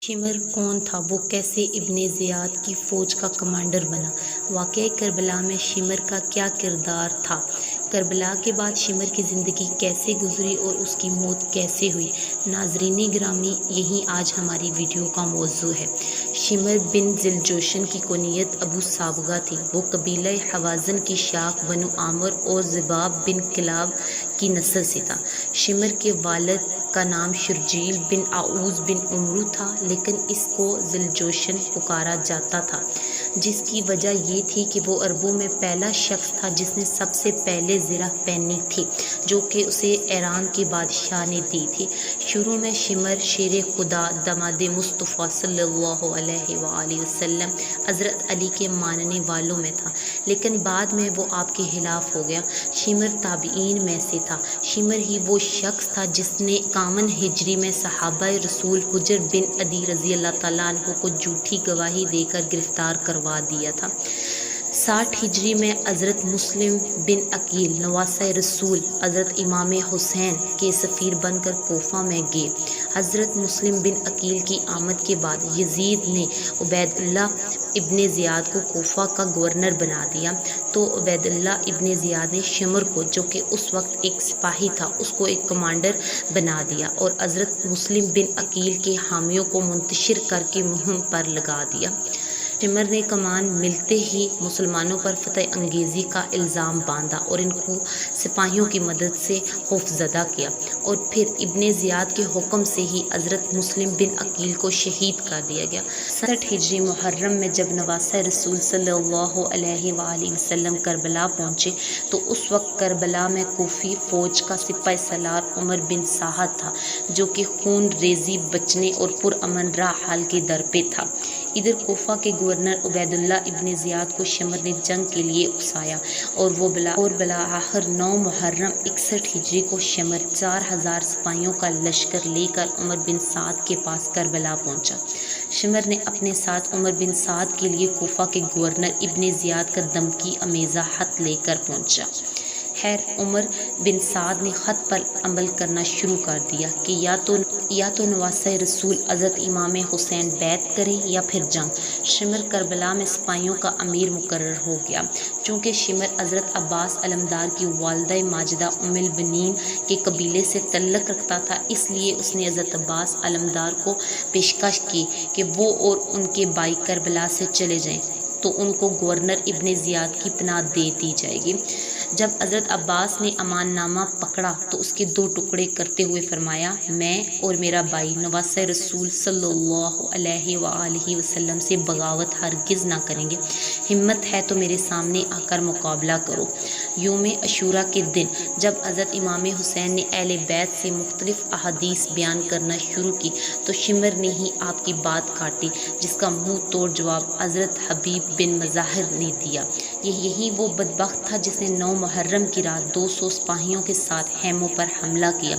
Shimmer कौन था? वो कैसे इब्ने ज़ियाद की फ़ौज का कमांडर बना? वाक़या करबला में शिमर का क्या किरदार था? करबला के बाद शिमर की ज़िंदगी कैसे गुजरी और उसकी मौत कैसे हुई? नाज़रीन गिरामी, यही आज हमारी वीडियो का मौज़ू है। शिमर बिन ज़िलजोशन की कुनियत अबू साबगा थी। वो कबीला हवाज़न की शाख बनु आमर और ज़िबाब बिन किलाब की नस्ल से था। शिमर के वालिद का नाम शुरजील बिन आऊज़ बिन उमरू था, लेकिन इसको ज़िलजोशन पुकारा जाता था, जिसकी वजह ये थी कि वो अरबों में पहला शख्स था जिसने सबसे पहले ज़िरा पहनी थी, जो कि उसे ईरान के बादशाह ने दी थी। शुरू में शिमर शेर खुदा दमाद मुस्तफ़ा सल्लल्लाहु अलैहि वसल्लम हज़रत अली के मानने वालों में था, लेकिन बाद में वो आपके खिलाफ हो गया। शिमर ताबीन में से था। शिमर ही वो शख्स था जिसने 51 हिजरी में सहाबा रसूल हुजर बिन अदी रज़ी अल्लाह तआला अन्हु को झूठी गवाही देकर गिरफ्तार करवा दिया था। 60 हिजरी में हज़रत मुस्लिम बिन अकील नवासे रसूल हज़रत इमाम हुसैन के सफ़ीर बनकर कोफा में गए। हज़रत मुस्लिम बिन अकील की आमद के बाद यजीद ने उबैदुल्लाह इब्ने ज़ियाद को कोफा का गवर्नर बना दिया, तो उबैदुल्लाह इब्ने ज़ियाद ने शिमर को, जो कि उस वक्त एक सिपाही था, उसको एक कमांडर बना दिया और हज़रत मुस्लिम बिन अकील के हामियों को मुंतशिर करके मुहिम पर लगा दिया। शिमर ने कमान मिलते ही मुसलमानों पर फतह अंगेज़ी का इल्ज़ाम बांधा और इनको सिपाहियों की मदद से खौफज़दा किया, और फिर इब्ने ज़ियाद के हुक्म से ही हज़रत मुस्लिम बिन अकील को शहीद कर दिया गया। 60 हिजरी मुहर्रम में जब नवासे रसूल सल्लल्लाहु अलैहि वसल्लम करबला पहुँचे, तो उस वक्त करबला में कोफ़ी फ़ौज का सिपाही सलार उमर बिन साहद था, जो कि खून रेज़ी बचने और पुरअमन राह हाल के दर पे था। इधर कोफा के गवर्नर उबैदुल्लाह इब्ने ज़ियाद को शिमर ने जंग के लिए उकसाया और बला आखिर 9 मुहर्रम 61 हिजरी को शिमर 4000 सिपाहियों का लश्कर लेकर उमर बिन साद के पास करबला पहुंचा। शिमर ने अपने साथ उमर बिन साद के लिए कोफा के गवर्नर इब्ने ज़ियाद का धमकी अमेज़ा खत लेकर पहुंचा। खैर, उमर बिन साद ने ख़त पर अमल करना शुरू कर दिया कि या तो नवासे रसूल हज़रत इमाम हुसैन बैत करें या फिर जंग। शिमर करबला में सिपाहियों का अमीर मुकर्रर हो गया। चूँकि शिमर हज़रत अब्बास अलमदार की वालदा माजिदा उम्मुल बनीन के कबीले से तल्लुक़ रखता था, इसलिए उसने हज़रत अब्बास अलमदार को पेशकश की कि वो और उनके भाई करबला से चले जाएं, तो उनको गवर्नर इब्ने ज़ियाद की पनाह दे दी जाएगी। जब हज़रत अब्बास ने अमाननामा पकड़ा तो उसके 2 टुकड़े करते हुए फरमाया, मैं और मेरा भाई नवासे रसूल सल्लल्लाहु अलैहि वसल्लम से बगावत हरगिज़ ना करेंगे। हिम्मत है तो मेरे सामने आकर मुकाबला करो। यौम अशूरा के दिन जब हज़रत इमाम हुसैन ने अहले बैत से मुख्तलिफ अहादीस बयान करना शुरू की, तो शिमर ने ही आपकी बात काटी, जिसका मुँह तोड़ जवाब हज़रत हबीब बिन मज़ाहिर ने दिया। यही वो बदबख्त था जिसने 9 मुहर्रम की रात 200 सिपाहियों के साथ हैमों पर हमला किया।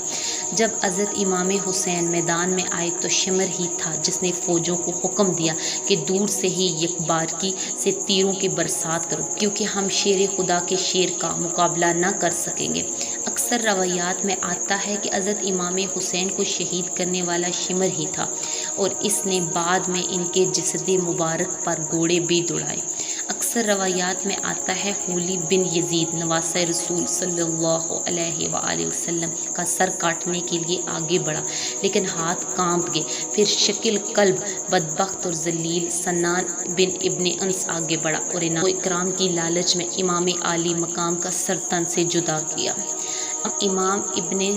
जब हज़रत इमाम हुसैन मैदान में आए तो शिमर ही था जिसने फ़ौजों को हुक्म दिया कि दूर से ही यकबारगी से तीरों की बरसात करो, क्योंकि हम शेर खुदा के शेर का मुकाबला न कर सकेंगे। अक्सर रवायात में आता है कि हज़रत इमाम हुसैन को शहीद करने वाला शिमर ही था, और इसने बाद में इनके जसद मुबारक पर घोड़े भी दौड़ाए। अक्सर रवायात में आता है हुली बिन यजीद नवासे रसूल सल्लल्लाहु अलैहि वसल्लम का सर काटने के लिए आगे बढ़ा, लेकिन हाथ कांप गए। फिर शकील कल्ब बदबख्त और जलील सन्नान बिन इब्ने अंस आगे बढ़ा और इकराम की लालच में इमाम आली मकाम का सर तन से जुदा किया। इमाम इब्ने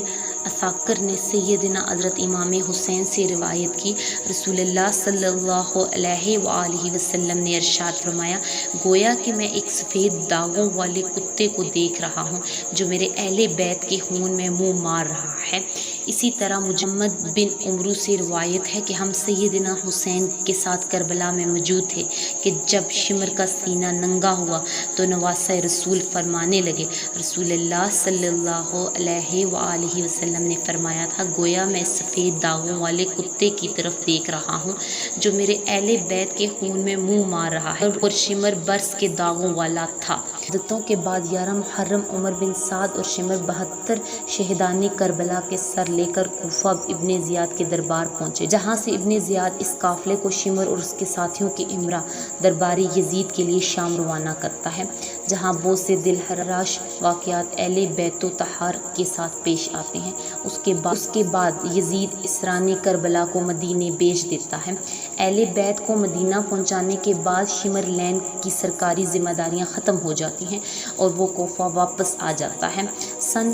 असाकर ने सैयदना हज़रत इमाम हुसैन से रिवायत की, रसूलुल्लाह सल्लल्लाहु अलैहि वसल्लम ने इरशाद फरमाया, गोया कि मैं एक सफ़ेद दागों वाले कुत्ते को देख रहा हूँ जो मेरे अहले बैत के खून में मुँह मार रहा है। इसी तरह मुहम्मद बिन उमरू से रिवायत है कि हम सैयदना हुसैन के साथ करबला में मौजूद थे कि जब शिमर का सीना नंगा हुआ तो नवासे रसूल फरमाने लगे, रसूलुल्लाह सल्लल्लाहु अलैहि वसल्लम ने फरमाया था, गोया मैं सफ़ेद दागों वाले कुत्ते की तरफ देख रहा हूँ जो मेरे अहले बैत के खून में मुँह मार रहा है, और शिमर बरस के दागों वाला था। شہادتوں کے بعد 11 محرم عمر بن سعد اور شمر 72 شہدان کربلا کے سر لے کر کوفہ ابن زیاد کے دربار پہنچے، جہاں سے ابن زیاد اس قافلے کو شمر اور اس کے ساتھیوں کے امراء درباری یزید کے لیے شام روانہ کرتا ہے، جہاں بہت سے دلہراش واقعات اہل بیت و طہار کے ساتھ پیش آتے ہیں۔ اس کے بعد یزید اسران کربلا کو مدینے بھیج دیتا ہے۔ اہل بیت کو مدینہ پہنچانے کے بعد شمر لین کی سرکاری ذمہ داریاں ختم ہو جاتی ہیں اور وہ کوفہ واپس آ جاتا ہے۔ سن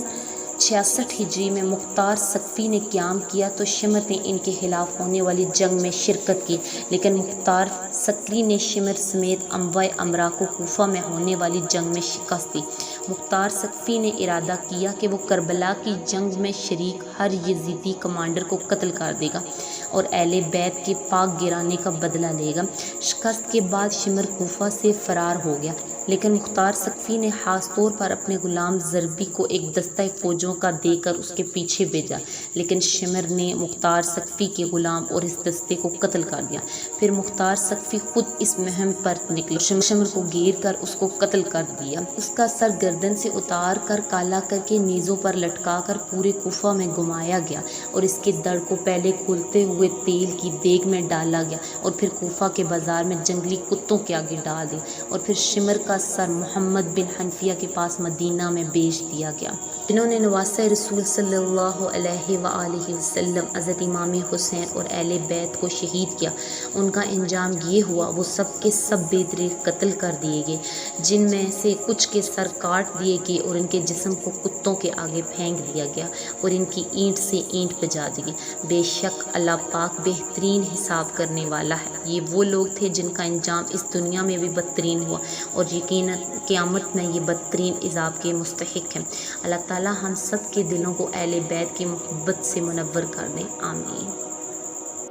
66 ہجری میں مختار ثقفی نے قیام کیا تو شمر نے ان کے خلاف ہونے والی جنگ میں شرکت کی، لیکن مختار ثقفی نے شمر سمیت انواع امراء کو کوفہ میں ہونے والی جنگ میں شکست دی۔ مختار ثقفی نے ارادہ کیا کہ وہ کربلا کی جنگ میں شریک ہر یزیدی کمانڈر کو قتل کر دے گا اور اہل بیت کے پاک گرانے کا بدلہ لے گا۔ شکست کے بعد شمر کوفہ سے فرار ہو گیا، لیکن مختار ثقفی نے خاص طور پر اپنے غلام ضربی کو ایک دستہ فوجوں کا دے کر اس کے پیچھے بھیجا، لیکن شمر نے مختار ثقفی کے غلام اور اس دستے کو قتل کر دیا۔ پھر مختار ثقفی خود اس مہم پر نکلا، شمر کو گھیر کر اس کو قتل کر دیا، اس کا سر گردن سے اتار کر کالا کر کے نیزوں پر لٹکا کر پورے کوفہ میں گھمایا گیا اور اس کے دڑ کو پہلے کھولتے ہوئے تیل کی دیگ میں ڈالا گیا اور پھر کوفہ کے بازار میں جنگلی کتوں کے آگے ڈال دیا اور پھر شمر کا سر محمد بن حنفیہ کے پاس مدینہ میں بیچ دیا گیا، جنہوں نے نواسہ رسول صلی اللہ علیہ وآلہ وسلم حضرت امام حسین اور اہل بیت کو شہید کیا۔ ان کا انجام یہ ہوا، وہ سب کے سب بے دریغ قتل کر دیے گئے، جن میں سے کچھ کے سر کاٹ دیے گئے اور ان کے جسم کو کتوں کے آگے پھینک دیا گیا اور ان کی اینٹ سے اینٹ بجا دی گئی۔ بے شک اللہ پاک بہترین حساب کرنے والا ہے۔ یہ وہ لوگ تھے جن کا انجام اس دنیا میں بھی بدترین ہوا اور یقیناً قیامت میں یہ بدترین عذاب کے مستحق ہیں۔ اللہ تعالی ہم سب کے دلوں کو اہل بیت کی محبت سے منور کر دیں، آمین۔